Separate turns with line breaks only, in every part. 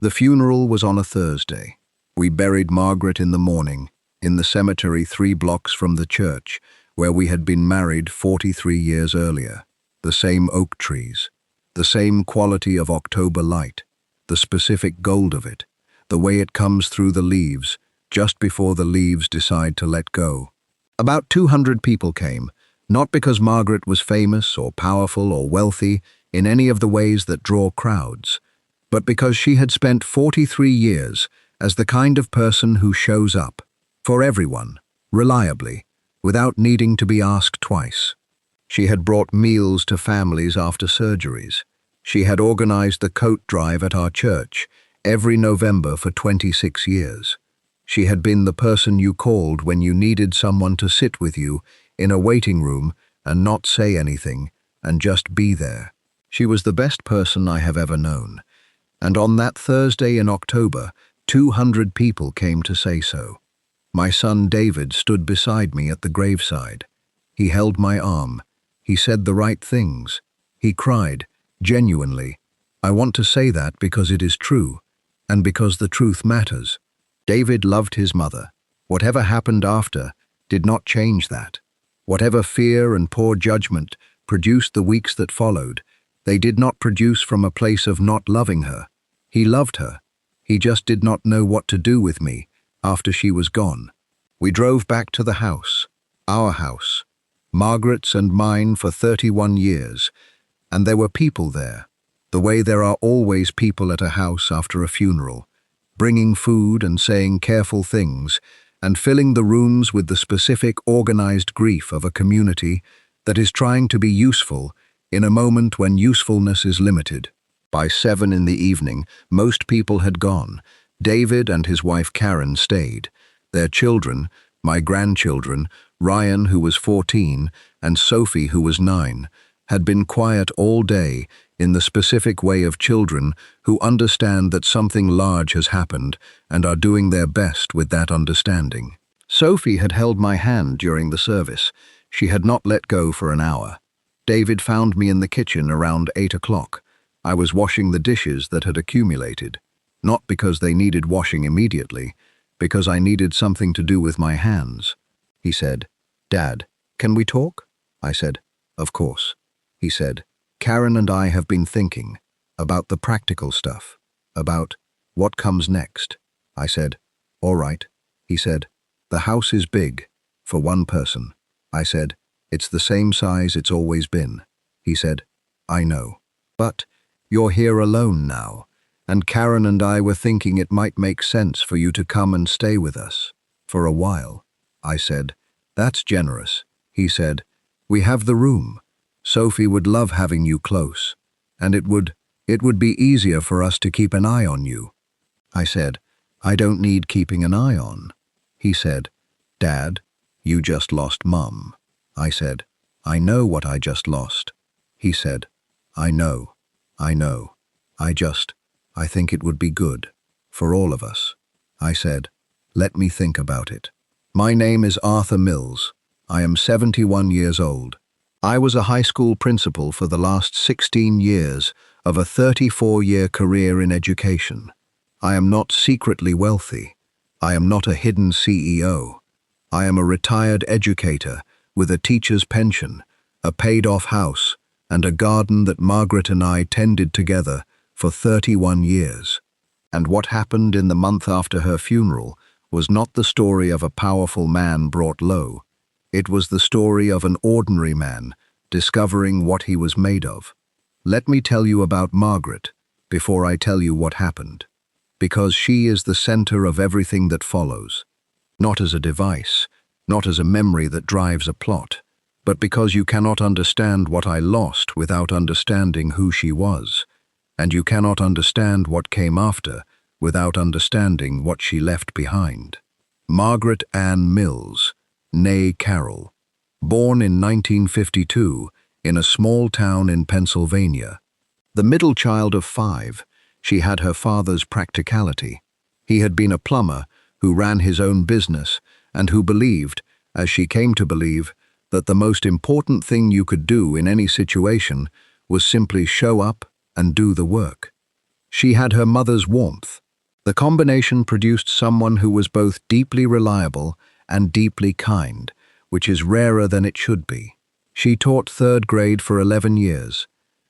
The funeral was on a Thursday. We buried Margaret in the morning, in the cemetery 3 blocks from the church, where we had been married 43 years earlier. The same oak trees, the same quality of October light, the specific gold of it, the way it comes through the leaves, just before the leaves decide to let go. About 200 people came, not because Margaret was famous or powerful or wealthy in any of the ways that draw crowds, but because she had spent 43 years as the kind of person who shows up, for everyone, reliably, without needing to be asked twice. She had brought meals to families after surgeries. She had organized the coat drive at our church every November for 26 years. She had been the person you called when you needed someone to sit with you in a waiting room and not say anything and just be there. She was the best person I have ever known. And on that Thursday in October, 200 people came to say so. My son David stood beside me at the graveside. He held my arm. He said the right things. He cried, genuinely. I want to say that because it is true, and because the truth matters. David loved his mother. Whatever happened after did not change that. Whatever fear and poor judgment produced the weeks that followed, they did not produce from a place of not loving her. He loved her. He just did not know what to do with me after she was gone. We drove back to the house, our house, Margaret's and mine for 31 years, and there were people there, the way there are always people at a house after a funeral, bringing food and saying careful things, and filling the rooms with the specific organized grief of a community that is trying to be useful in a moment when usefulness is limited. By 7 in the evening, most people had gone. David and his wife Karen stayed. Their children, my grandchildren, Ryan, who was 14, and Sophie, who was 9, had been quiet all day in the specific way of children who understand that something large has happened and are doing their best with that understanding. Sophie had held my hand during the service. She had not let go for an hour. David found me in the kitchen around 8 o'clock. I was washing the dishes that had accumulated, not because they needed washing immediately, because I needed something to do with my hands. He said, "Dad, can we talk?" I said, "Of course." He said, "Karen and I have been thinking about the practical stuff, about what comes next." I said, "All right." He said, "The house is big for one person." I said, "It's the same size it's always been." He said, "I know. But you're here alone now, and Karen and I were thinking it might make sense for you to come and stay with us for a while." I said, "That's generous." He said, "We have the room. Sophie would love having you close, and it would be easier for us to keep an eye on you." I said, "I don't need keeping an eye on." He said, "Dad, you just lost Mum." I said, "I know what I just lost." He said, I know. I think it would be good for all of us." I said, "Let me think about it." My name is Arthur Mills. I am 71 years old. I was a high school principal for the last 16 years of a 34-year career in education. I am not secretly wealthy. I am not a hidden CEO. I am a retired educator with a teacher's pension, a paid-off house, and a garden that Margaret and I tended together for 31 years. And what happened in the month after her funeral was not the story of a powerful man brought low. It was the story of an ordinary man discovering what he was made of. Let me tell you about Margaret before I tell you what happened, because she is the center of everything that follows, not as a device, not as a memory that drives a plot, but because you cannot understand what I lost without understanding who she was, and you cannot understand what came after without understanding what she left behind. Margaret Ann Mills, née Carroll, born in 1952 in a small town in Pennsylvania. The middle child of 5, she had her father's practicality. He had been a plumber who ran his own business and who believed, as she came to believe, that the most important thing you could do in any situation was simply show up and do the work. She had her mother's warmth. The combination produced someone who was both deeply reliable and deeply kind, which is rarer than it should be. She taught third grade for 11 years.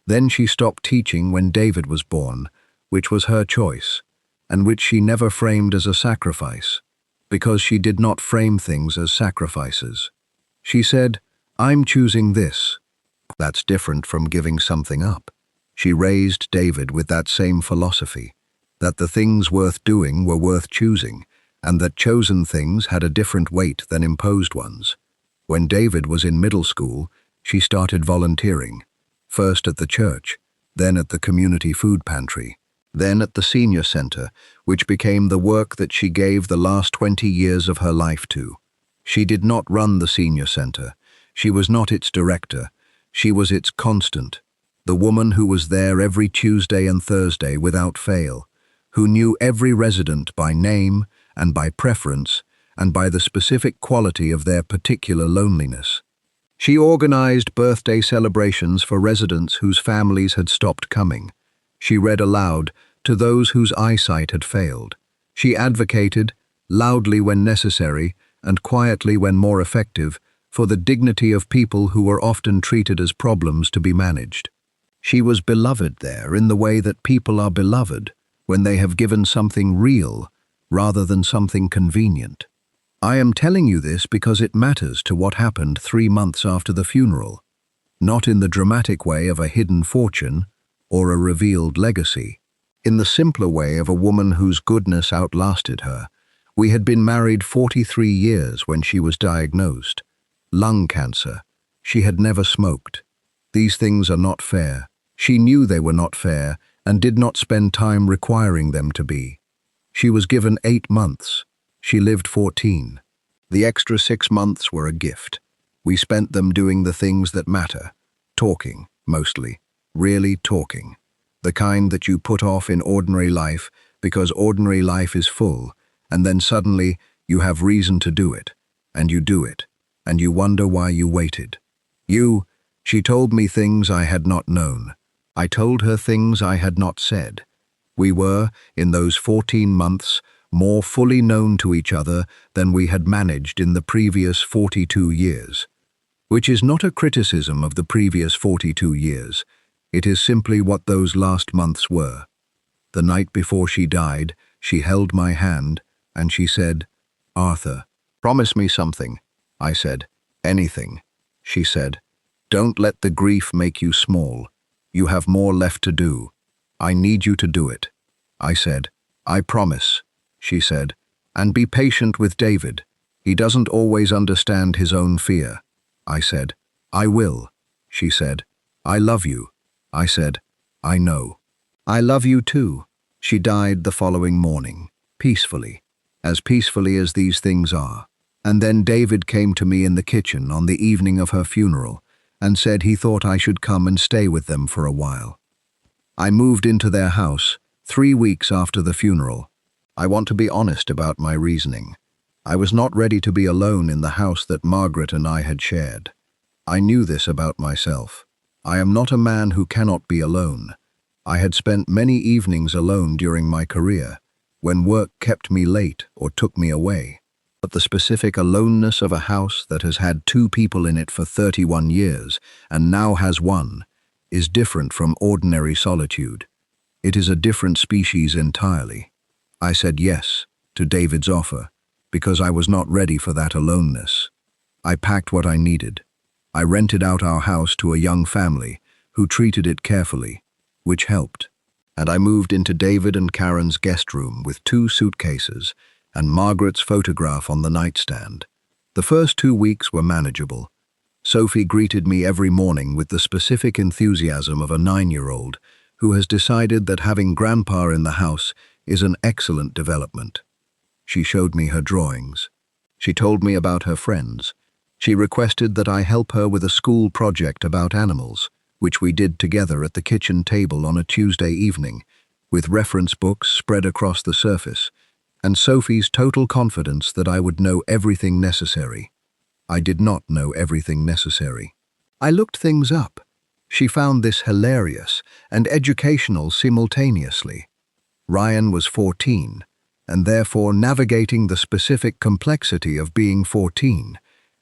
Then she stopped teaching when David was born, which was her choice, and which she never framed as a sacrifice, because she did not frame things as sacrifices. She said, "I'm choosing this." That's different from giving something up. She raised David with that same philosophy, that the things worth doing were worth choosing, and that chosen things had a different weight than imposed ones. When David was in middle school, she started volunteering, first at the church, then at the community food pantry, then at the senior center, which became the work that she gave the last 20 years of her life to. She did not run the senior center. She was not its director. She was its constant, the woman who was there every Tuesday and Thursday without fail, who knew every resident by name and by preference and by the specific quality of their particular loneliness. She organized birthday celebrations for residents whose families had stopped coming. She read aloud to those whose eyesight had failed. She advocated, loudly when necessary and quietly when more effective, for the dignity of people who were often treated as problems to be managed. She was beloved there in the way that people are beloved when they have given something real rather than something convenient. I am telling you this because it matters to what happened 3 months after the funeral, not in the dramatic way of a hidden fortune or a revealed legacy, in the simpler way of a woman whose goodness outlasted her. We had been married 43 years when she was diagnosed. Lung cancer. She had never smoked. These things are not fair. She knew they were not fair and did not spend time requiring them to be. She was given 8 months. She lived 14. The extra 6 months were a gift. We spent them doing the things that matter. Talking, mostly. Really talking. The kind that you put off in ordinary life because ordinary life is full, and then suddenly you have reason to do it, and you do it, and you wonder why you waited. She told me things I had not known. I told her things I had not said. We were, in those 14 months, more fully known to each other than we had managed in the previous 42 years. Which is not a criticism of the previous 42 years. It is simply what those last months were. The night before she died, she held my hand, and she said, "Arthur, promise me something." I said, "Anything." She said, "Don't let the grief make you small. You have more left to do. I need you to do it." I said, "I promise." She said, "And be patient with David. He doesn't always understand his own fear." I said, "I will." She said, "I love you." I said, "I know." "I love you too." She died the following morning, peacefully as these things are. And then David came to me in the kitchen on the evening of her funeral and said he thought I should come and stay with them for a while. I moved into their house 3 weeks after the funeral. I want to be honest about my reasoning. I was not ready to be alone in the house that Margaret and I had shared. I knew this about myself. I am not a man who cannot be alone. I had spent many evenings alone during my career, when work kept me late or took me away. But the specific aloneness of a house that has had 2 people in it for 31 years and now has 1 is different from ordinary solitude. It is a different species entirely. I said yes to David's offer because I was not ready for that aloneness. I packed what I needed. I rented out our house to a young family who treated it carefully, which helped. And I moved into David and Karen's guest room with 2 suitcases and Margaret's photograph on the nightstand. The first 2 weeks were manageable. Sophie greeted me every morning with the specific enthusiasm of a 9-year-old who has decided that having grandpa in the house is an excellent development. She showed me her drawings. She told me about her friends. She requested that I help her with a school project about animals, which we did together at the kitchen table on a Tuesday evening, with reference books spread across the surface, and Sophie's total confidence that I would know everything necessary. I did not know everything necessary. I looked things up. She found this hilarious and educational simultaneously. Ryan was 14, and therefore navigating the specific complexity of being 14,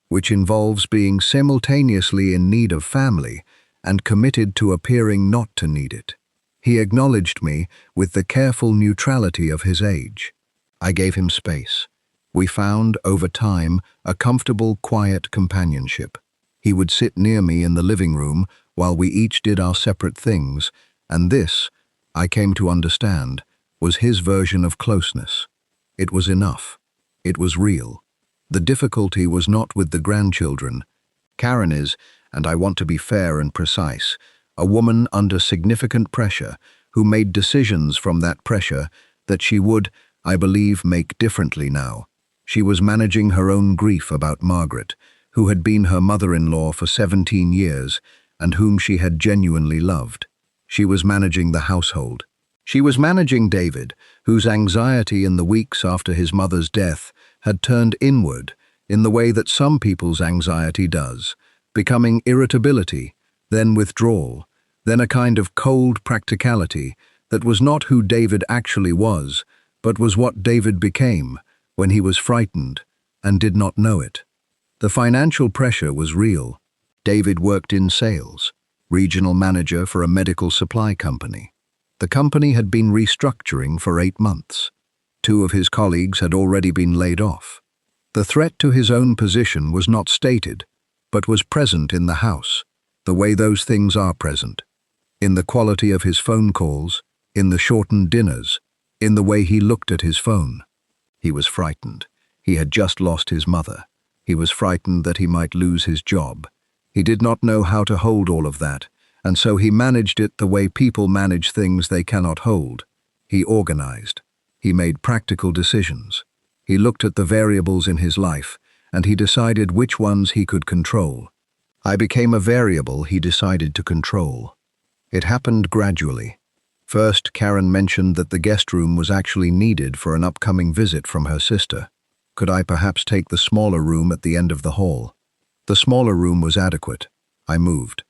which involves being simultaneously in need of family and committed to appearing not to need it. He acknowledged me with the careful neutrality of his age. I gave him space. We found, over time, a comfortable, quiet companionship. He would sit near me in the living room while we each did our separate things, and this, I came to understand, was his version of closeness. It was enough. It was real. The difficulty was not with the grandchildren. Karen is, and I want to be fair and precise, a woman under significant pressure who made decisions from that pressure that she would, I believe, make differently now. She was managing her own grief about Margaret, who had been her mother-in-law for 17 years and whom she had genuinely loved. She was managing the household. She was managing David, whose anxiety in the weeks after his mother's death had turned inward in the way that some people's anxiety does, becoming irritability, then withdrawal, then a kind of cold practicality that was not who David actually was, but was what David became when he was frightened and did not know it. The financial pressure was real. David worked in sales, regional manager for a medical supply company. The company had been restructuring for 8 months. 2 of his colleagues had already been laid off. The threat to his own position was not stated, but was present in the house, the way those things are present. In the quality of his phone calls, in the shortened dinners, in the way he looked at his phone. He was frightened. He had just lost his mother. He was frightened that he might lose his job. He did not know how to hold all of that, and so he managed it the way people manage things they cannot hold. He organized. He made practical decisions. He looked at the variables in his life, and he decided which ones he could control. I became a variable he decided to control. It happened gradually. First, Karen mentioned that the guest room was actually needed for an upcoming visit from her sister. Could I perhaps take the smaller room at the end of the hall? The smaller room was adequate. I moved.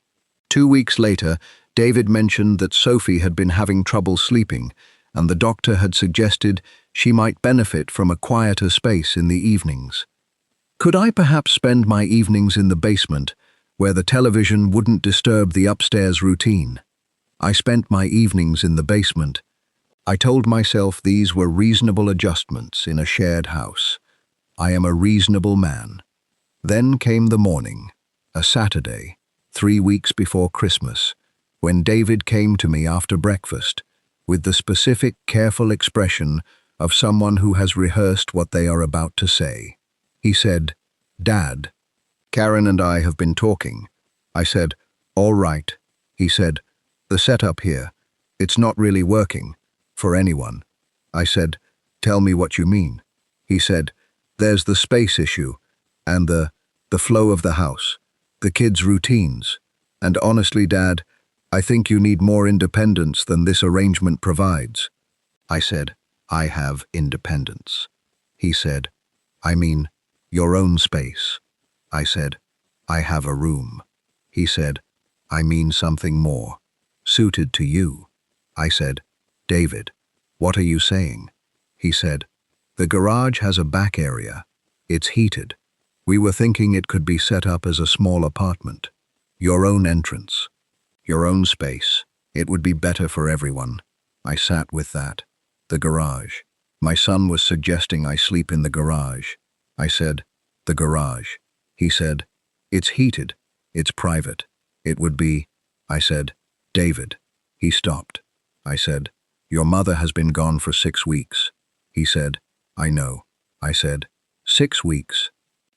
2 weeks later, David mentioned that Sophie had been having trouble sleeping, and the doctor had suggested she might benefit from a quieter space in the evenings. Could I perhaps spend my evenings in the basement, where the television wouldn't disturb the upstairs routine? I spent my evenings in the basement. I told myself these were reasonable adjustments in a shared house. I am a reasonable man. Then came the morning, a Saturday, 3 weeks before Christmas, when David came to me after breakfast, with the specific, careful expression of someone who has rehearsed what they are about to say. He said, "Dad, Karen and I have been talking." I said, "All right." He said, "The setup here, it's not really working, for anyone." I said, "Tell me what you mean." He said, "There's the space issue, and the flow of the house, the kids' routines. And honestly, Dad, I think you need more independence than this arrangement provides." I said, "I have independence." He said, "I mean, your own space." I said, "I have a room." He said, "I mean something more, suited to you." I said, "David, what are you saying?" He said, "The garage has a back area. It's heated. We were thinking it could be set up as a small apartment. Your own entrance. Your own space. It would be better for everyone." I sat with that. The garage. My son was suggesting I sleep in the garage. I said, "The garage." He said, "It's heated. It's private. It would be." I said, "David." He stopped. I said, "Your mother has been gone for 6 weeks." He said, "I know." I said, "6 weeks."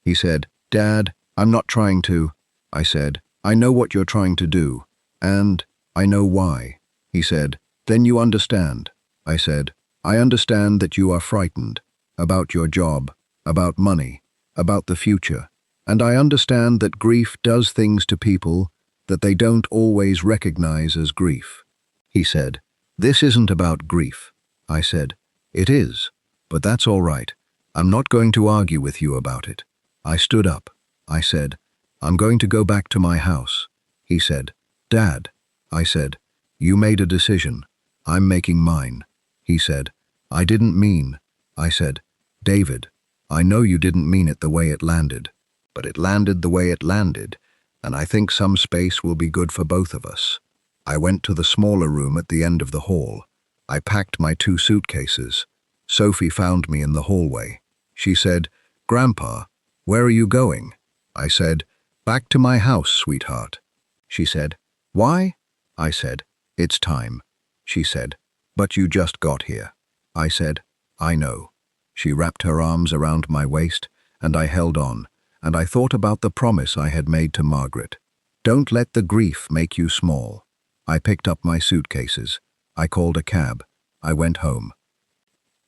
He said, "Dad, I'm not trying to." I said, "I know what you're trying to do, and I know why." He said, "Then you understand." I said, "I understand that you are frightened about your job, about money, about the future, and I understand that grief does things to people that they don't always recognize as grief." He said, "This isn't about grief." I said, "It is, but that's all right. I'm not going to argue with you about it." I stood up. I said, "I'm going to go back to my house." He said, "Dad." I said, "You made a decision. I'm making mine." He said, "I didn't mean." I said, "David, I know you didn't mean it the way it landed, but it landed the way it landed, and I think some space will be good for both of us." I went to the smaller room at the end of the hall. I packed my 2 suitcases. Sophie found me in the hallway. She said, "Grandpa, where are you going?" I said, "Back to my house, sweetheart." She said, "Why?" I said, "It's time." She said, "But you just got here." I said, "I know." She wrapped her arms around my waist, and I held on, and I thought about the promise I had made to Margaret. Don't let the grief make you small. I picked up my suitcases. I called a cab. I went home.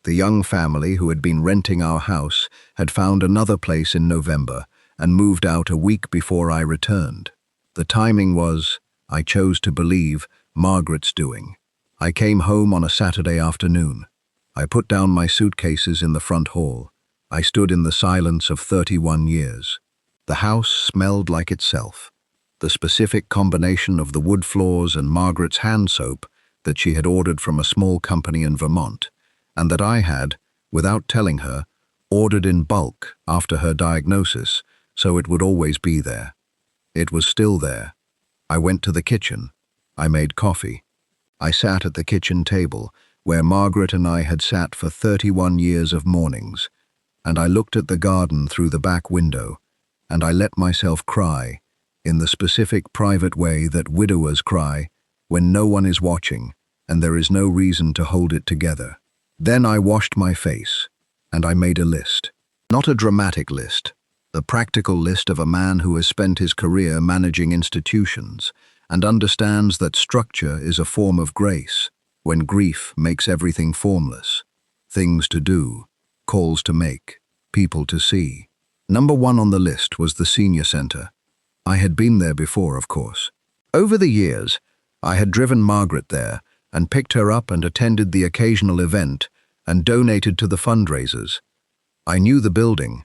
The young family who had been renting our house had found another place in November and moved out a week before I returned. The timing was, I chose to believe, Margaret's doing. I came home on a Saturday afternoon. I put down my suitcases in the front hall. I stood in the silence of 31 years. The house smelled like itself. The specific combination of the wood floors and Margaret's hand soap that she had ordered from a small company in Vermont, and that I had, without telling her, ordered in bulk after her diagnosis, so it would always be there. It was still there. I went to the kitchen. I made coffee. I sat at the kitchen table, where Margaret and I had sat for 31 years of mornings, and I looked at the garden through the back window, and I let myself cry, in the specific private way that widowers cry when no one is watching and there is no reason to hold it together. Then I washed my face, and I made a list. Not a dramatic list, the practical list of a man who has spent his career managing institutions and understands that structure is a form of grace when grief makes everything formless. Things to do, calls to make, people to see. Number 1 on the list was the senior center. I had been there before, of course. Over the years, I had driven Margaret there and picked her up and attended the occasional event and donated to the fundraisers. I knew the building.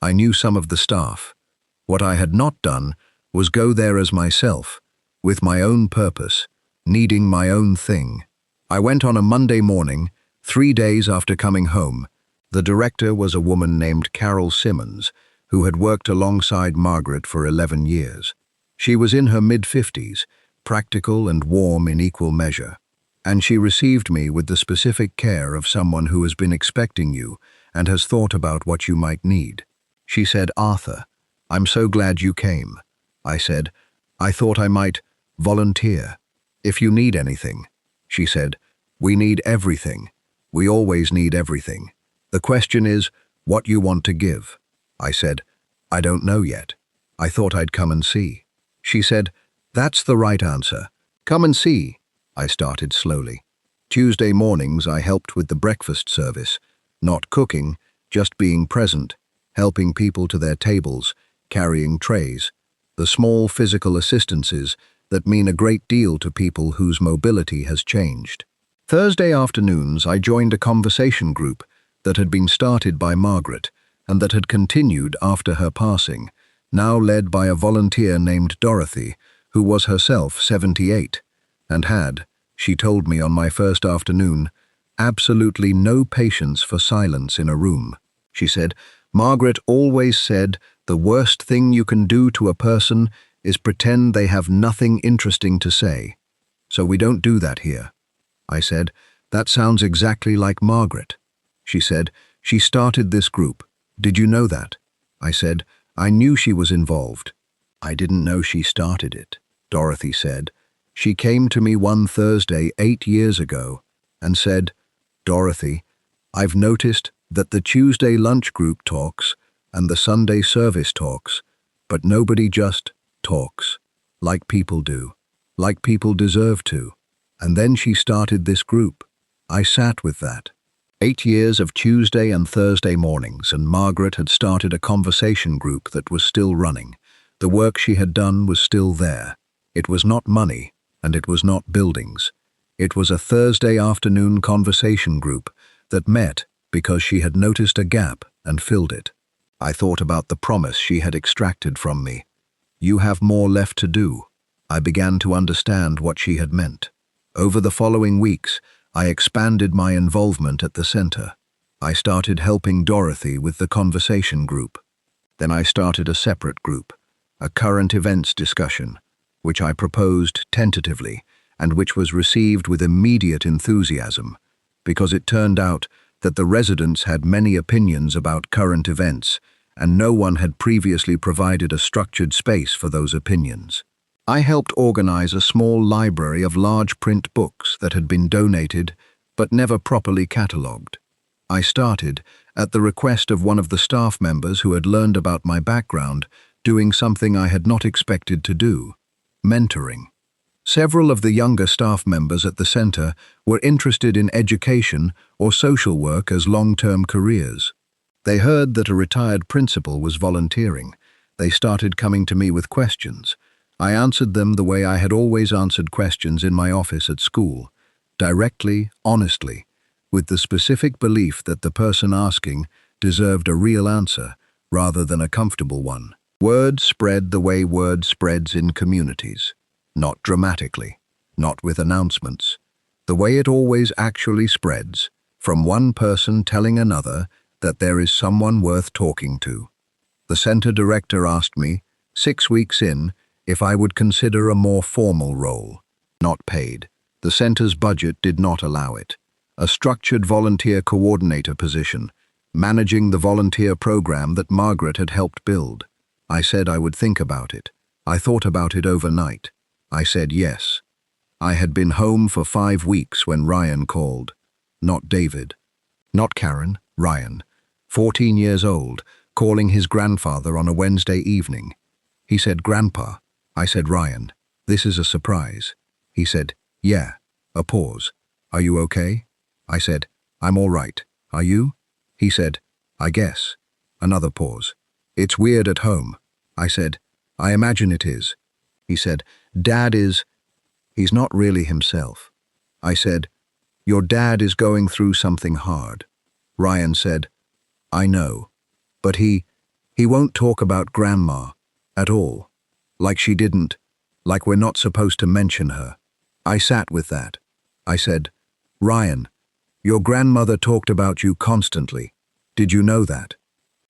I knew some of the staff. What I had not done was go there as myself, with my own purpose, needing my own thing. I went on a Monday morning, 3 days after coming home. The director was a woman named Carol Simmons, who had worked alongside Margaret for 11 years. She was in her mid-50s, practical and warm in equal measure, and she received me with the specific care of someone who has been expecting you and has thought about what you might need. She said, "Arthur, I'm so glad you came." I said, "I thought I might volunteer. If you need anything." She said, "We need everything. We always need everything. The question is what you want to give." I said, "I don't know yet. I thought I'd come and see." She said, "That's the right answer. Come and see." I started slowly. Tuesday mornings I helped with the breakfast service, not cooking, just being present, helping people to their tables, carrying trays, the small physical assistances that mean a great deal to people whose mobility has changed. Thursday afternoons I joined a conversation group that had been started by Margaret and that had continued after her passing, now led by a volunteer named Dorothy, who was herself 78, and had, she told me on my first afternoon, absolutely no patience for silence in a room. She said, "Margaret always said the worst thing you can do to a person is pretend they have nothing interesting to say. So we don't do that here." I said, "That sounds exactly like Margaret." She said, "She started this group. Did you know that?" I said, "I knew she was involved." "I didn't know she started it," Dorothy said. "She came to me one Thursday 8 years ago and said, 'Dorothy, I've noticed that the Tuesday lunch group talks and the Sunday service talks, but nobody just talks, like people do, like people deserve to.' And then she started this group. I sat with that. 8 years of Tuesday and Thursday mornings, and Margaret had started a conversation group that was still running. The work she had done was still there. It was not money, and it was not buildings. It was a Thursday afternoon conversation group that met because she had noticed a gap and filled it. I thought about the promise she had extracted from me. "You have more left to do." I began to understand what she had meant. Over the following weeks, I expanded my involvement at the center. I started helping Dorothy with the conversation group. Then I started a separate group, a current events discussion, which I proposed tentatively and which was received with immediate enthusiasm, because it turned out that the residents had many opinions about current events, and no one had previously provided a structured space for those opinions. I helped organize a small library of large print books that had been donated but never properly catalogued. I started, at the request of one of the staff members who had learned about my background, doing something I had not expected to do: mentoring. Several of the younger staff members at the center were interested in education or social work as long-term careers. They heard that a retired principal was volunteering. They started coming to me with questions. I answered them the way I had always answered questions in my office at school, directly, honestly, with the specific belief that the person asking deserved a real answer rather than a comfortable one. Word spread the way word spreads in communities. Not dramatically, not with announcements. The way it always actually spreads, from one person telling another that there is someone worth talking to. The center director asked me, 6 weeks in, if I would consider a more formal role, not paid. The center's budget did not allow it. A structured volunteer coordinator position, managing the volunteer program that Margaret had helped build. I said I would think about it. I thought about it overnight. I said yes. I had been home for 5 weeks when Ryan called. Not David. Not Karen, Ryan. 14 years old, calling his grandfather on a Wednesday evening. He said, "Grandpa." I said, "Ryan, this is a surprise." He said, "Yeah." A pause. "Are you okay?" I said, "I'm all right. Are you?" He said, "I guess." Another pause. "It's weird at home." I said, "I imagine it is." He said, "Dad is..." He's not really himself. I said, "Your dad is going through something hard." Ryan said, "I know. But he won't talk about Grandma at all. Like she didn't, like we're not supposed to mention her." I sat with that. I said, "Ryan, your grandmother talked about you constantly. Did you know that?"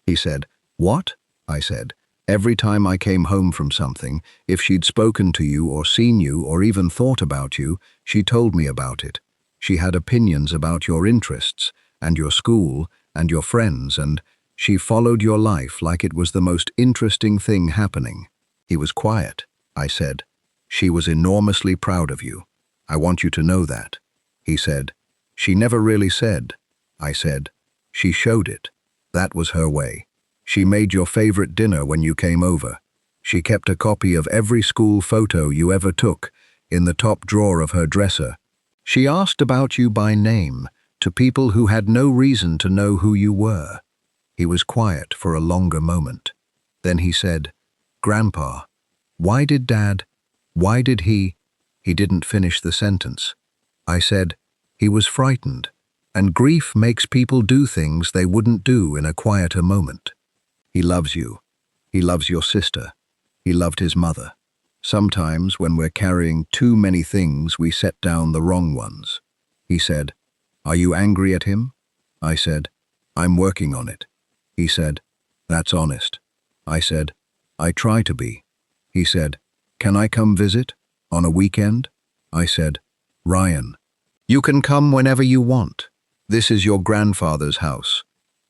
He said, "What?" I said, "Every time I came home from something, if she'd spoken to you or seen you or even thought about you, she told me about it. She had opinions about your interests and your school and your friends, and she followed your life like it was the most interesting thing happening." He was quiet. I said, "She was enormously proud of you. I want you to know that." He said, "She never really said." I said, "She showed it. That was her way. She made your favorite dinner when you came over. She kept a copy of every school photo you ever took in the top drawer of her dresser. She asked about you by name to people who had no reason to know who you were." He was quiet for a longer moment. Then he said, "Grandpa, why did he..." He didn't finish the sentence. I said, "He was frightened, and grief makes people do things they wouldn't do in a quieter moment. He loves you. He loves your sister. He loved his mother. Sometimes when we're carrying too many things, we set down the wrong ones." He said, "Are you angry at him?" I said, "I'm working on it." He said, "That's honest." I said, "I try to be." He said, "Can I come visit? On a weekend?" I said, "Ryan, you can come whenever you want. This is your grandfather's house.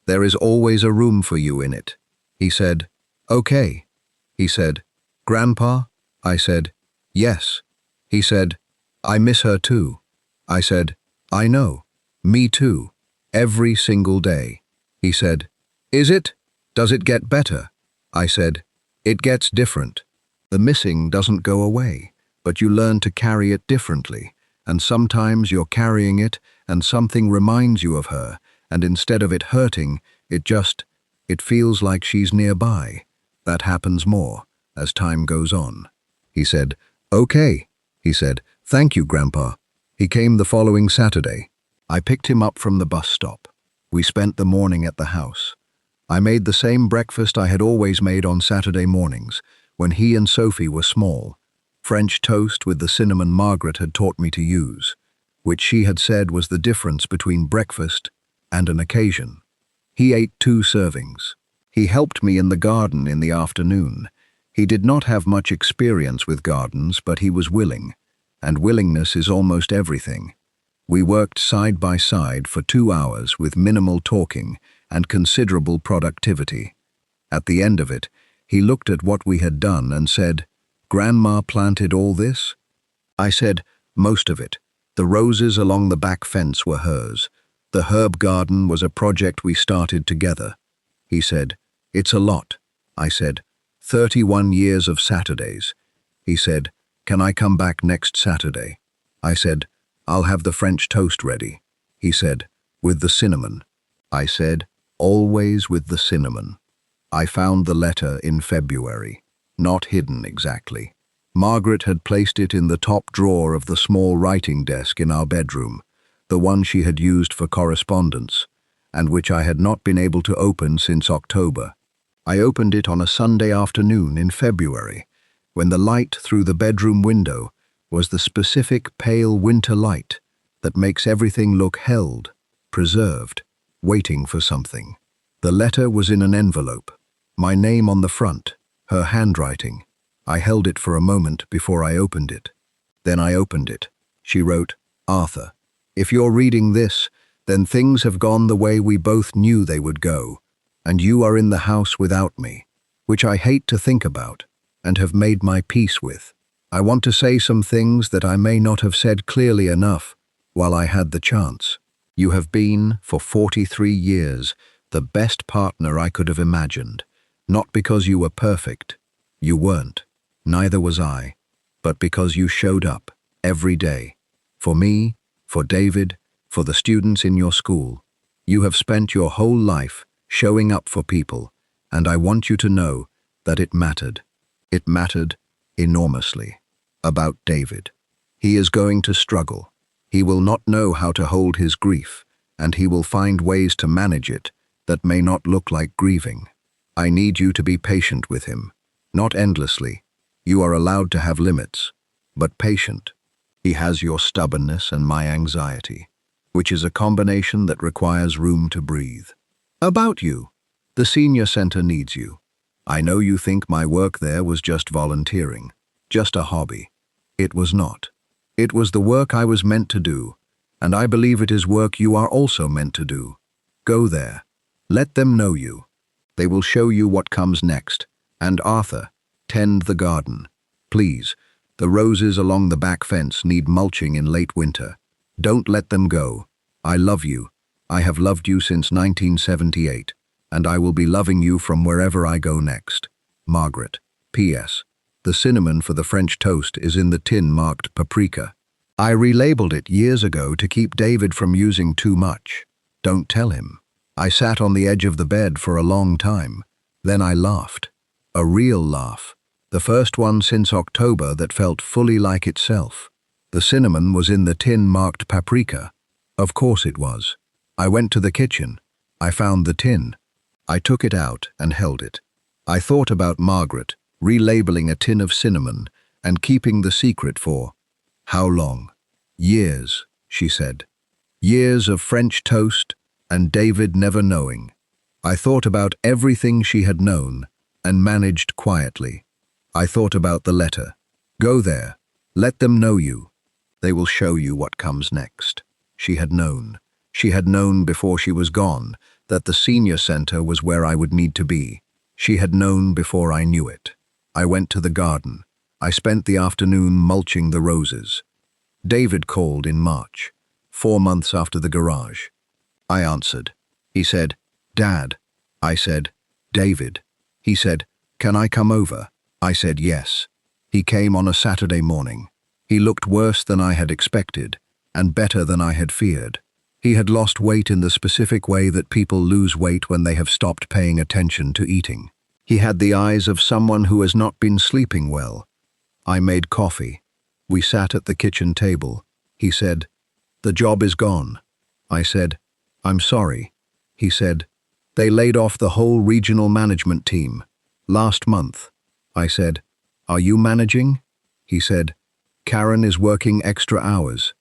There is always a room for you in it." He said, "Okay." He said, "Grandpa?" I said, "Yes." He said, "I miss her too." I said, "I know. Me too. Every single day." He said, "Is it? Does it get better?" I said, "It gets different. The missing doesn't go away, but you learn to carry it differently, and sometimes you're carrying it and something reminds you of her, and instead of it hurting, it feels like she's nearby. That happens more as time goes on." He said, "Okay." He said, "Thank you, Grandpa." He came the following Saturday. I picked him up from the bus stop. We spent the morning at the house. I made the same breakfast I had always made on Saturday mornings, when he and Sophie were small. French toast with the cinnamon Margaret had taught me to use. which she had said was the difference between breakfast and an occasion. He ate 2 servings. He helped me in the garden in the afternoon. He did not have much experience with gardens, but he was willing, and willingness is almost everything. We worked side by side for 2 hours with minimal talking and considerable productivity. At the end of it, he looked at what we had done and said, "Grandma planted all this?" I said, "Most of it. The roses along the back fence were hers. The herb garden was a project we started together." He said, "It's a lot." I said, 31 years of Saturdays." He said, "Can I come back next Saturday?" I said, "I'll have the French toast ready." He said, "With the cinnamon." I said, "Always with the cinnamon." I found the letter in February. Not hidden exactly. Margaret had placed it in the top drawer of the small writing desk in our bedroom, the one she had used for correspondence, and which I had not been able to open since October. I opened it on a Sunday afternoon in February, when the light through the bedroom window was the specific pale winter light that makes everything look held, preserved, waiting for something. The letter was in an envelope, my name on the front, her handwriting. I held it for a moment before I opened it. Then I opened it. She wrote, "Arthur, if you're reading this, then things have gone the way we both knew they would go, and you are in the house without me, which I hate to think about and have made my peace with. I want to say some things that I may not have said clearly enough while I had the chance. You have been, for 43 years, the best partner I could have imagined. Not because you were perfect. You weren't. Neither was I. But because you showed up every day. For me, for David, for the students in your school. You have spent your whole life showing up for people, and I want you to know that it mattered. It mattered enormously. About David. He is going to struggle. He will not know how to hold his grief, and he will find ways to manage it that may not look like grieving. I need you to be patient with him. Not endlessly. You are allowed to have limits, but patient. He has your stubbornness and my anxiety, which is a combination that requires room to breathe. About you. The senior center needs you. I know you think my work there was just volunteering, just a hobby. It was not. It was the work I was meant to do, and I believe it is work you are also meant to do. Go there. Let them know you. They will show you what comes next. And Arthur, tend the garden. Please, the roses along the back fence need mulching in late winter. Don't let them go. I love you. I have loved you since 1978, and I will be loving you from wherever I go next. Margaret. P.S. The cinnamon for the French toast is in the tin marked paprika. I relabeled it years ago to keep David from using too much. Don't tell him. I sat on the edge of the bed for a long time. Then I laughed. A real laugh. The first one since October that felt fully like itself. The cinnamon was in the tin marked paprika. Of course it was. I went to the kitchen. I found the tin. I took it out and held it. I thought about Margaret, relabeling a tin of cinnamon and keeping the secret for how long? Years, she said. Years of French toast and David never knowing. I thought about everything she had known and managed quietly. I thought about the letter. Go there. Let them know you. They will show you what comes next. She had known. She had known before she was gone that the senior center was where I would need to be. She had known before I knew it. I went to the garden. I spent the afternoon mulching the roses. David called in March, 4 months after the garage. I answered. He said, "Dad." I said, "David." He said, "Can I come over?" I said yes. He came on a Saturday morning. He looked worse than I had expected, and better than I had feared. He had lost weight in the specific way that people lose weight when they have stopped paying attention to eating. He had the eyes of someone who has not been sleeping well. I made coffee. We sat at the kitchen table. He said, "The job is gone." I said, "I'm sorry." He said, "They laid off the whole regional management team last month." I said, "Are you managing?" He said, "Karen is working extra hours."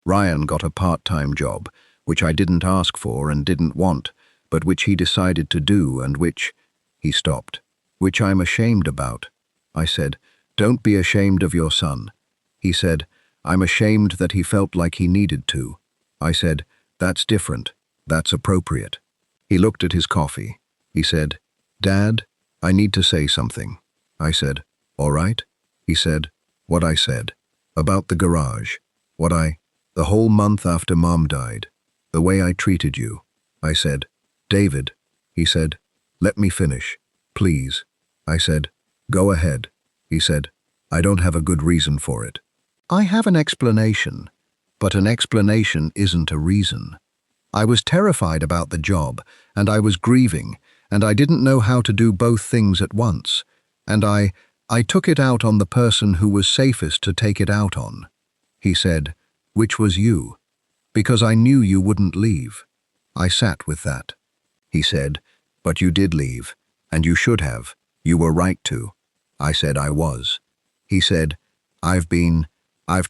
Ryan got a part-time job, which I didn't ask for and didn't want, but which he decided to do and which, he stopped, which I'm ashamed about. I said, "Don't be ashamed of your son." He said, "I'm ashamed that he felt like he needed to." I said, "That's different. That's appropriate." He looked at his coffee. He said, "Dad, I need to say something." I said, "All right." He said, "What I said. About the garage. The whole month after Mom died. The way I treated you." I said, "David." He said, "Let me finish, please." I said, "Go ahead." He said, "I don't have a good reason for it." I have an explanation, but an explanation isn't a reason. I was terrified about the job, and I was grieving, and I didn't know how to do both things at once, and I took it out on the person who was safest to take it out on. He said, "Which was you, because I knew you wouldn't leave." I sat with that. He said, "But you did leave, and you should have. You were right to." I said I was. He said, I've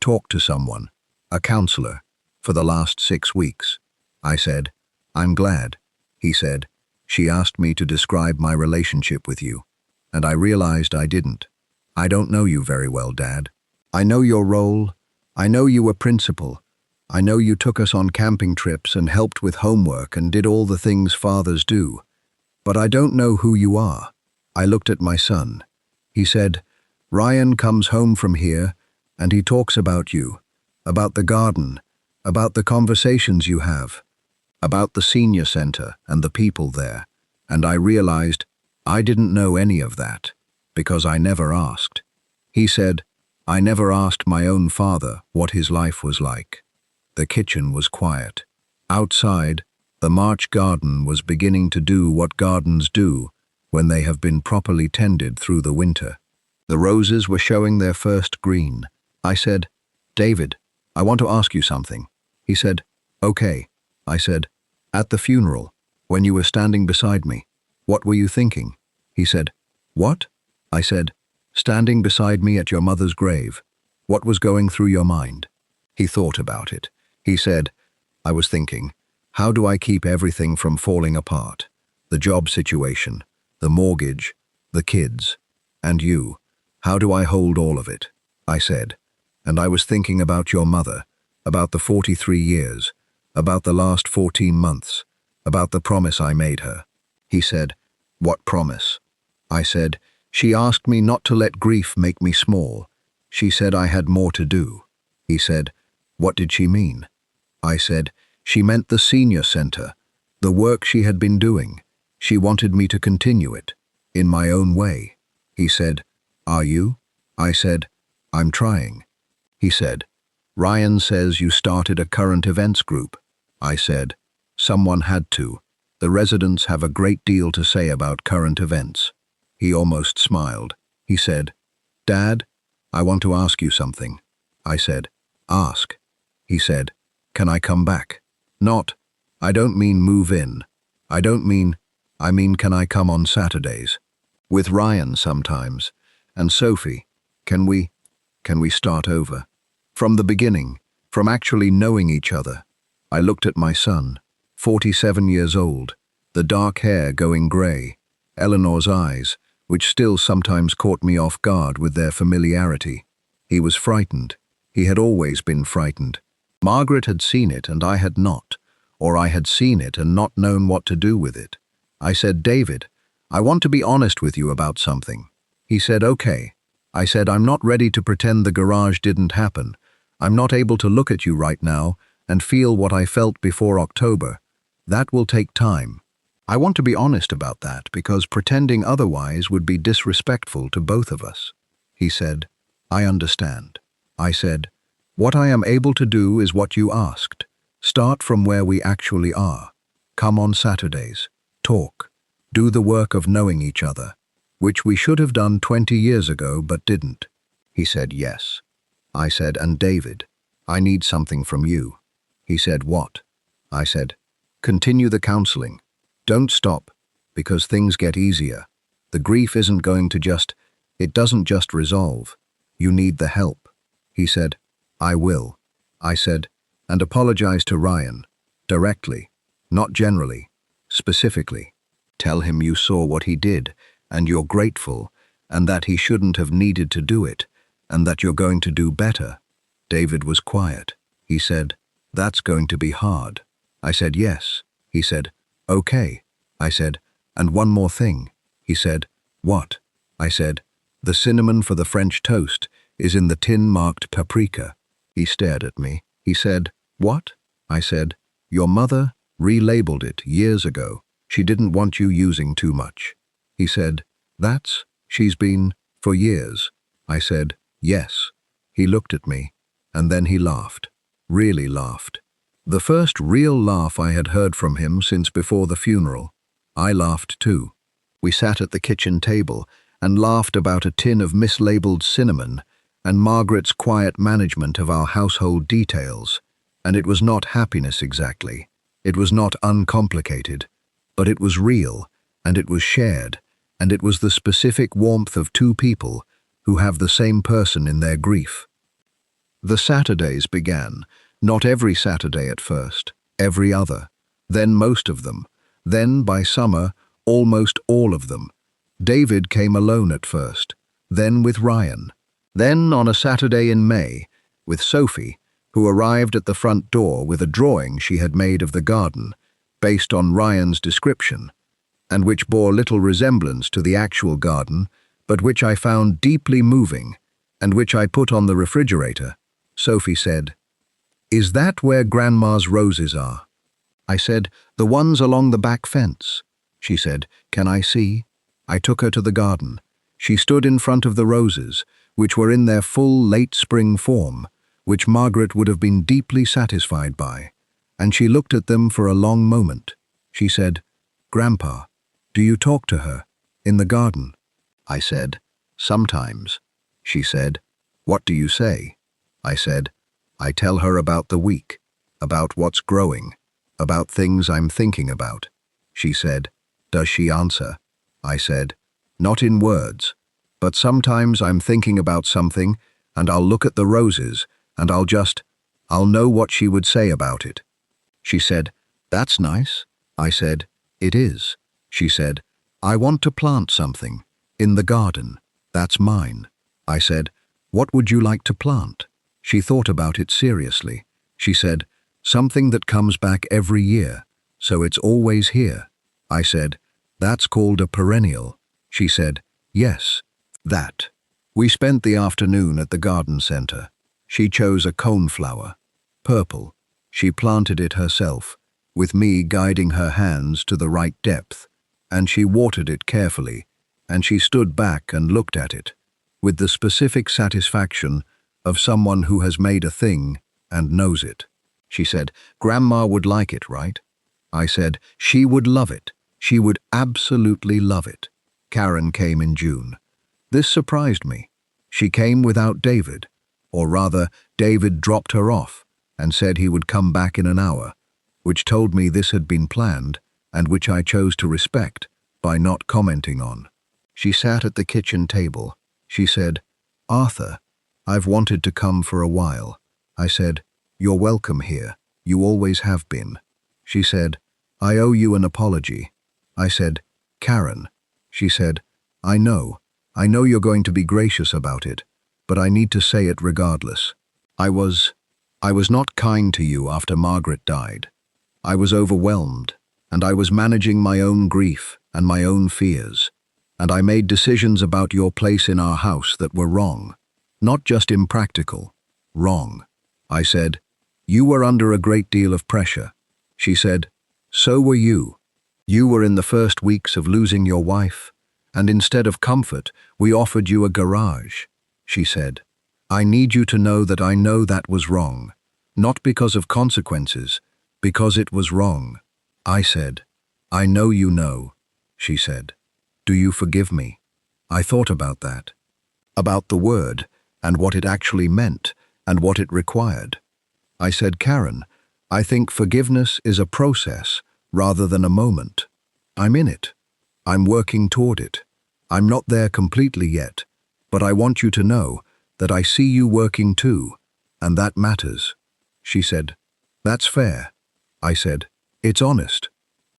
talked to someone, a counselor, for the last 6 weeks." I said, "I'm glad." He said, "She asked me to describe my relationship with you, and I realized I didn't. I don't know you very well, Dad. I know your role. I know you were principal. I know you took us on camping trips and helped with homework and did all the things fathers do. But I don't know who you are." I looked at my son. He said, "Ryan comes home from here, and he talks about you, about the garden, about the conversations you have, about the senior center and the people there, and I realized I didn't know any of that, because I never asked." He said, "I never asked my own father what his life was like." The kitchen was quiet. Outside, the March garden was beginning to do what gardens do when they have been properly tended through the winter. The roses were showing their first green. I said, "David, I want to ask you something." He said, "Okay." I said, "At the funeral, when you were standing beside me, what were you thinking?" He said, "What?" I said, "Standing beside me at your mother's grave. What was going through your mind?" He thought about it. He said, "I was thinking, how do I keep everything from falling apart? The job situation, the mortgage, the kids, and you. How do I hold all of it?" I said, "And I was thinking about your mother, about the 43 years, about the last 14 months, about the promise I made her." He said, "What promise?" I said, "She asked me not to let grief make me small. She said I had more to do." He said, "What did she mean?" I said, "She meant the senior center, the work she had been doing. She wanted me to continue it, in my own way." He said, "Are you?" I said, "I'm trying." He said, "Ryan says you started a current events group." I said, "Someone had to. The residents have a great deal to say about current events." He almost smiled. He said, "Dad, I want to ask you something." I said, "Ask." He said, "Can I come back?" I don't mean move in. I mean can I come on Saturdays? With Ryan sometimes. And Sophie, can we start over? From the beginning, from actually knowing each other. I looked at my son, 47 years old, the dark hair going grey, Eleanor's eyes, which still sometimes caught me off guard with their familiarity. He was frightened. He had always been frightened. Margaret had seen it and I had not, or I had seen it and not known what to do with it. I said, "David, I want to be honest with you about something." He said, "Okay." I said, "I'm not ready to pretend the garage didn't happen. I'm not able to look at you right now and feel what I felt before October. That will take time. I want to be honest about that because pretending otherwise would be disrespectful to both of us." He said, "I understand." I said, "What I am able to do is what you asked. Start from where we actually are. Come on Saturdays. Talk. Do the work of knowing each other, which we should have done 20 years ago but didn't." He said, "Yes." I said, "And David, I need something from you." He said, "What?" I said, "Continue the counseling. Don't stop, because things get easier. The grief isn't going to it doesn't just resolve. You need the help." He said, "I will." I said, and apologize to Ryan. Directly. Not generally. Specifically. Tell him you saw what he did, and you're grateful, and that he shouldn't have needed to do it, and that you're going to do better. David was quiet. He said, "That's going to be hard." I said, "Yes." He said, "Okay." I said, "And one more thing." He said, "What?" I said, "The cinnamon for the French toast is in the tin marked paprika." He stared at me. He said, "What?" I said, "Your mother relabeled it years ago. She didn't want you using too much." He said, She's been, for years." I said, "Yes." He looked at me, and then he laughed. Really laughed. The first real laugh I had heard from him since before the funeral. I laughed too. We sat at the kitchen table and laughed about a tin of mislabeled cinnamon and Margaret's quiet management of our household details. And it was not happiness exactly. It was not uncomplicated. But it was real, and it was shared, and it was the specific warmth of two people who have the same person in their grief. The Saturdays began, not every Saturday at first, every other, then most of them, then by summer, almost all of them. David came alone at first, then with Ryan, then on a Saturday in May, with Sophie, who arrived at the front door with a drawing she had made of the garden, based on Ryan's description, and which bore little resemblance to the actual garden, but which I found deeply moving, and which I put on the refrigerator. Sophie said, "Is that where Grandma's roses are?" I said, "The ones along the back fence." She said, "Can I see?" I took her to the garden. She stood in front of the roses, which were in their full late spring form, which Margaret would have been deeply satisfied by, and she looked at them for a long moment. She said, "Grandpa, do you talk to her in the garden?" I said, "Sometimes." She said, "What do you say?" I said, "I tell her about the week, about what's growing, about things I'm thinking about." She said, "Does she answer?" I said, "Not in words, but sometimes I'm thinking about something and I'll look at the roses and I'll know what she would say about it." She said, "That's nice." I said, "It is." She said, "I want to plant something in the garden. That's mine." I said, "What would you like to plant?" She thought about it seriously. She said, "Something that comes back every year, so it's always here." I said, "That's called a perennial." She said, "Yes, that." We spent the afternoon at the garden center. She chose a coneflower, purple. She planted it herself, with me guiding her hands to the right depth, and she watered it carefully, and she stood back and looked at it, with the specific satisfaction of someone who has made a thing and knows it. She said, "Grandma would like it, right?" I said, "She would love it. She would absolutely love it." Karen came in June. This surprised me. She came without David, or rather, David dropped her off and said he would come back in an hour, which told me this had been planned and which I chose to respect by not commenting on. She sat at the kitchen table. She said, "Arthur, I've wanted to come for a while." I said, "You're welcome here. You always have been." She said, "I owe you an apology." I said, "Karen." She said, I know you're going to be gracious about it, but I need to say it regardless. I was not kind to you after Margaret died. I was overwhelmed, and I was managing my own grief and my own fears, and I made decisions about your place in our house that were wrong, not just impractical, wrong." I said, "You were under a great deal of pressure." She said, "So were you. You were in the first weeks of losing your wife, and instead of comfort, we offered you a garage." She said, "I need you to know that I know that was wrong, not because of consequences, because it was wrong." I said, "I know you know." She said, "Do you forgive me?" I thought about that, about the word and what it actually meant and what it required. I said, "Karen, I think forgiveness is a process rather than a moment. I'm in it. I'm working toward it. I'm not there completely yet, but I want you to know that I see you working too, and that matters." She said, That's fair. I said, it's honest.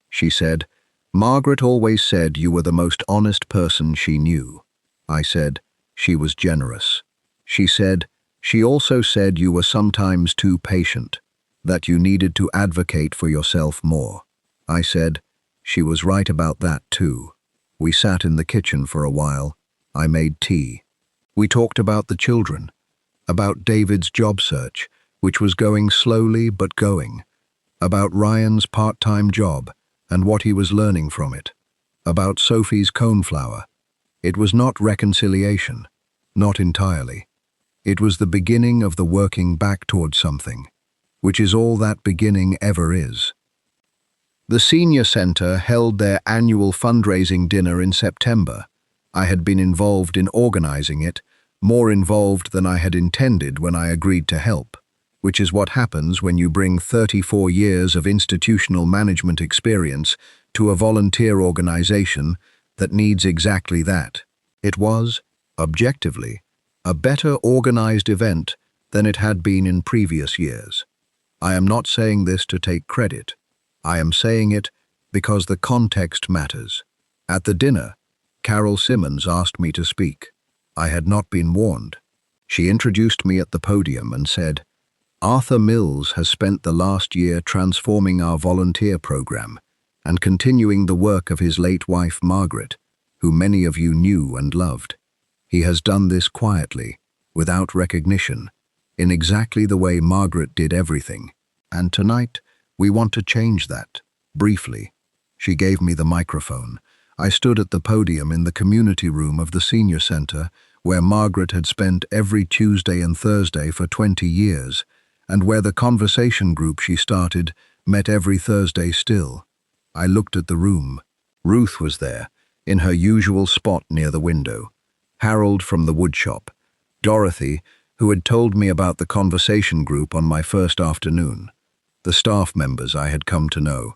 She said, Margaret always said you were the most honest person she knew. I said, she was generous. She said, she also said you were sometimes too patient, that you needed to advocate for yourself more. I said, she was right about that too. We sat in the kitchen for a while. I made tea. We talked about the children, about David's job search, which was going slowly but going, about Ryan's part-time job and what he was learning from it, about Sophie's coneflower. It was not reconciliation, not entirely. It was the beginning of the working back towards something, which is all that beginning ever is. The senior center held their annual fundraising dinner in September. I had been involved in organizing it, more involved than I had intended when I agreed to help, which is what happens when you bring 34 years of institutional management experience to a volunteer organization that needs exactly that. It was, objectively, a better organized event than it had been in previous years. I am not saying this to take credit. I am saying it because the context matters. At the dinner, Carol Simmons asked me to speak. I had not been warned. She introduced me at the podium and said, Arthur Mills has spent the last year transforming our volunteer program and continuing the work of his late wife Margaret, who many of you knew and loved. He has done this quietly, without recognition, in exactly the way Margaret did everything. And tonight, we want to change that, briefly. She gave me the microphone. I stood at the podium in the community room of the senior center, where Margaret had spent every Tuesday and Thursday for 20 years, and where the conversation group she started met every Thursday still. I looked at the room. Ruth was there, in her usual spot near the window. Harold from the woodshop. Dorothy, who had told me about the conversation group on my first afternoon. The staff members I had come to know.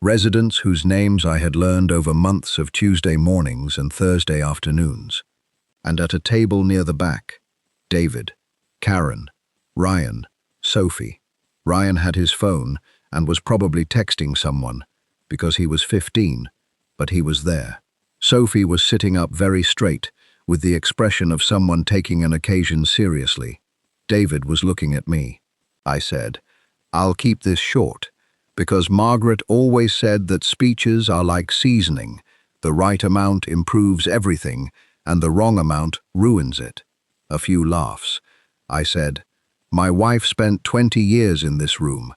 Residents whose names I had learned over months of Tuesday mornings and Thursday afternoons. And at a table near the back, David, Karen, Ryan, Sophie. Ryan had his phone and was probably texting someone because he was 15, but he was there. Sophie was sitting up very straight with the expression of someone taking an occasion seriously. David was looking at me. I said, I'll keep this short, because Margaret always said that speeches are like seasoning. The right amount improves everything, and the wrong amount ruins it. A few laughs. I said, my wife spent 20 years in this room,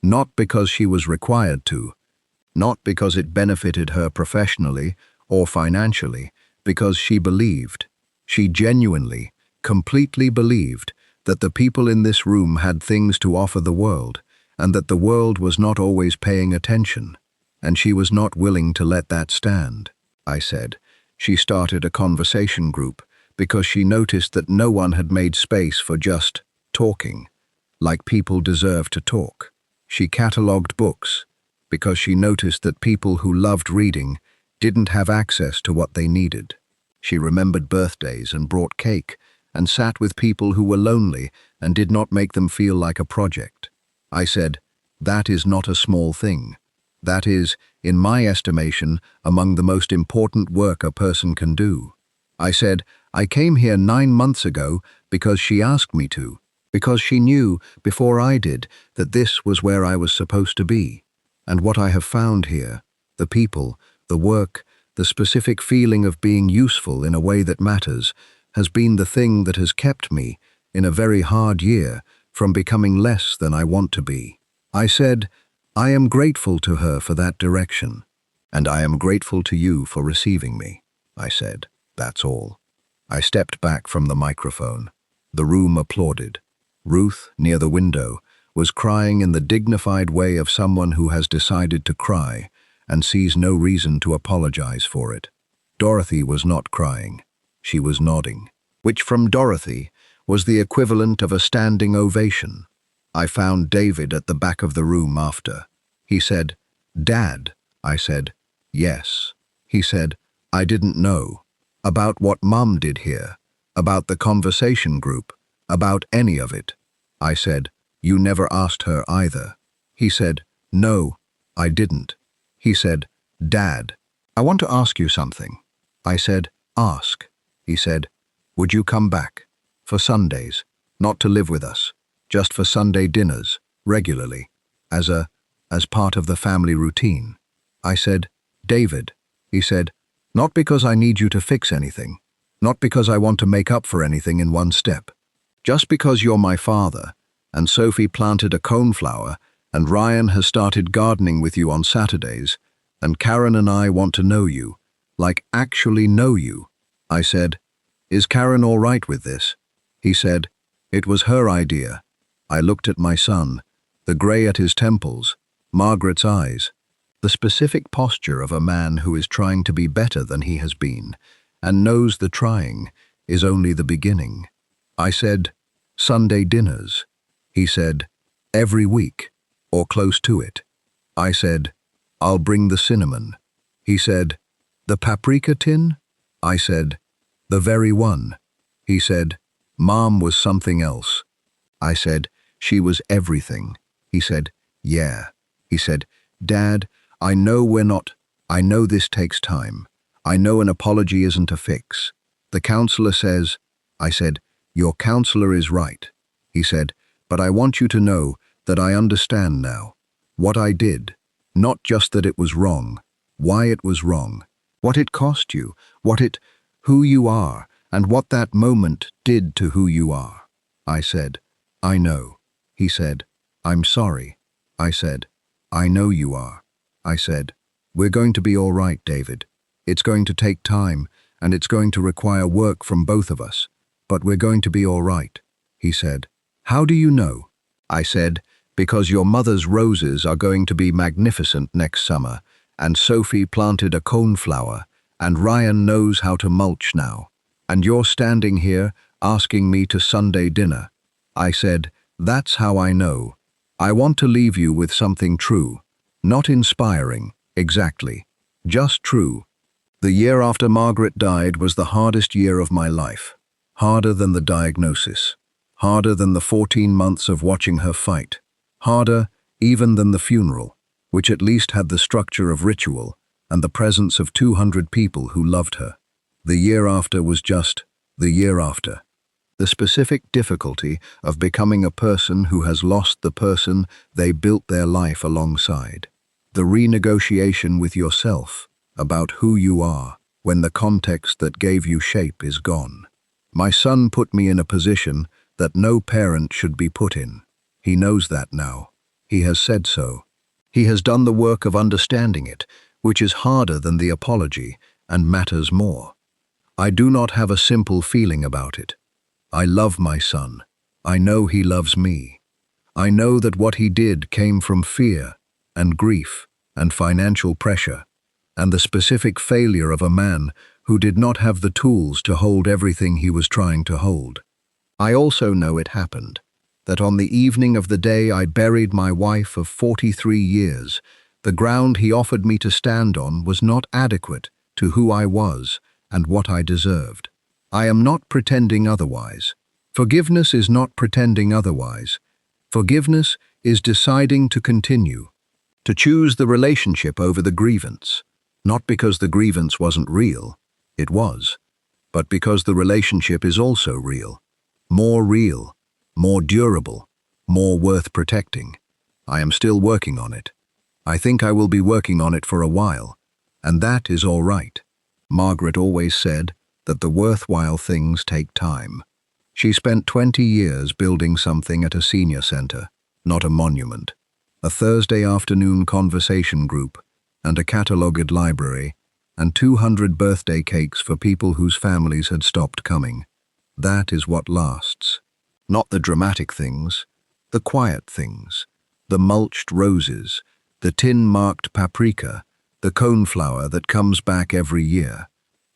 not because she was required to, not because it benefited her professionally or financially, because she believed. She genuinely, completely believed that the people in this room had things to offer the world, and that the world was not always paying attention, and she was not willing to let that stand. I said, she started a conversation group because she noticed that no one had made space for just talking, like people deserve to talk. She catalogued books because she noticed that people who loved reading didn't have access to what they needed. She remembered birthdays and brought cake and sat with people who were lonely and did not make them feel like a project. I said, that is not a small thing. That is, in my estimation, among the most important work a person can do. I said, I came here 9 months ago because she asked me to, because she knew, before I did, that this was where I was supposed to be. And what I have found here, the people, the work, the specific feeling of being useful in a way that matters, has been the thing that has kept me, in a very hard year, from becoming less than I want to be. I said, I am grateful to her for that direction, and I am grateful to you for receiving me. I said, that's all. I stepped back from the microphone. The room applauded. Ruth, near the window, was crying in the dignified way of someone who has decided to cry and sees no reason to apologize for it. Dorothy was not crying. She was nodding, which from Dorothy was the equivalent of a standing ovation. I found David at the back of the room after. He said, Dad. I said, yes. He said, I didn't know. About what Mum did here, about the conversation group, about any of it. I said, you never asked her either. He said, "No, I didn't." He said, "Dad, I want to ask you something." I said, "Ask." He said, "Would you come back? For Sundays, not to live with us, just for Sunday dinners, regularly, as part of the family routine?" I said, "David." He said, "Not because I need you to fix anything, not because I want to make up for anything in one step. Just because you're my father, and Sophie planted a coneflower, and Ryan has started gardening with you on Saturdays, and Karen and I want to know you, like actually know you." I said, "Is Karen all right with this?" He said, "It was her idea." I looked at my son, the grey at his temples, Margaret's eyes, the specific posture of a man who is trying to be better than he has been, and knows the trying is only the beginning. I said, "Sunday dinners." He said, "Every week, or close to it." I said, "I'll bring the cinnamon." He said, "The paprika tin?" I said, "The very one." He said, "Mom was something else." I said, "She was everything." He said, "Yeah." He said, "Dad, I know I know this takes time. I know an apology isn't a fix. The counselor says." I said, "Your counselor is right." He said, "But I want you to know that I understand now. What I did, not just that it was wrong, why it was wrong, what it cost you, who you are, and what that moment did to who you are." I said, "I know." He said, "I'm sorry." I said, "I know you are." I said, "We're going to be all right, David. It's going to take time, and it's going to require work from both of us, but we're going to be all right." He said, "How do you know?" I said, "Because your mother's roses are going to be magnificent next summer, and Sophie planted a coneflower, and Ryan knows how to mulch now, and you're standing here asking me to Sunday dinner." I said, "That's how I know. I want to leave you with something true, not inspiring, exactly, just true. The year after Margaret died was the hardest year of my life, harder than the diagnosis, harder than the 14 months of watching her fight, harder even than the funeral, which at least had the structure of ritual and the presence of 200 people who loved her. The year after was just the year after. The specific difficulty of becoming a person who has lost the person they built their life alongside. The renegotiation with yourself about who you are when the context that gave you shape is gone. My son put me in a position that no parent should be put in. He knows that now. He has said so. He has done the work of understanding it, which is harder than the apology and matters more. I do not have a simple feeling about it. I love my son. I know he loves me. I know that what he did came from fear and grief and financial pressure, and the specific failure of a man who did not have the tools to hold everything he was trying to hold. I also know it happened, that on the evening of the day I buried my wife of 43 years, the ground he offered me to stand on was not adequate to who I was and what I deserved. I am not pretending otherwise. Forgiveness is not pretending otherwise. Forgiveness is deciding to continue, to choose the relationship over the grievance, not because the grievance wasn't real, it was, but because the relationship is also real, more durable, more worth protecting. I am still working on it. I think I will be working on it for a while, and that is all right. Margaret always said that the worthwhile things take time. She spent 20 years building something at a senior center, not a monument, a Thursday afternoon conversation group, and a catalogued library, and 200 birthday cakes for people whose families had stopped coming. That is what lasts. Not the dramatic things, the quiet things, the mulched roses, the tin-marked paprika, the coneflower that comes back every year.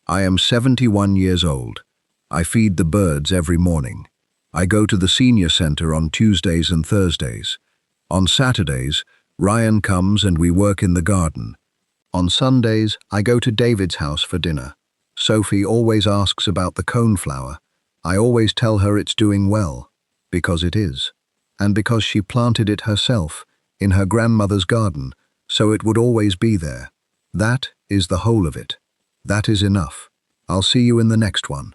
I am 71 years old. I feed the birds every morning. I go to the senior center on Tuesdays and Thursdays. On Saturdays, Ryan comes and we work in the garden. On Sundays, I go to David's house for dinner. Sophie always asks about the coneflower. I always tell her it's doing well, because it is. And because she planted it herself, in her grandmother's garden, so it would always be there. That is the whole of it. That is enough. I'll see you in the next one.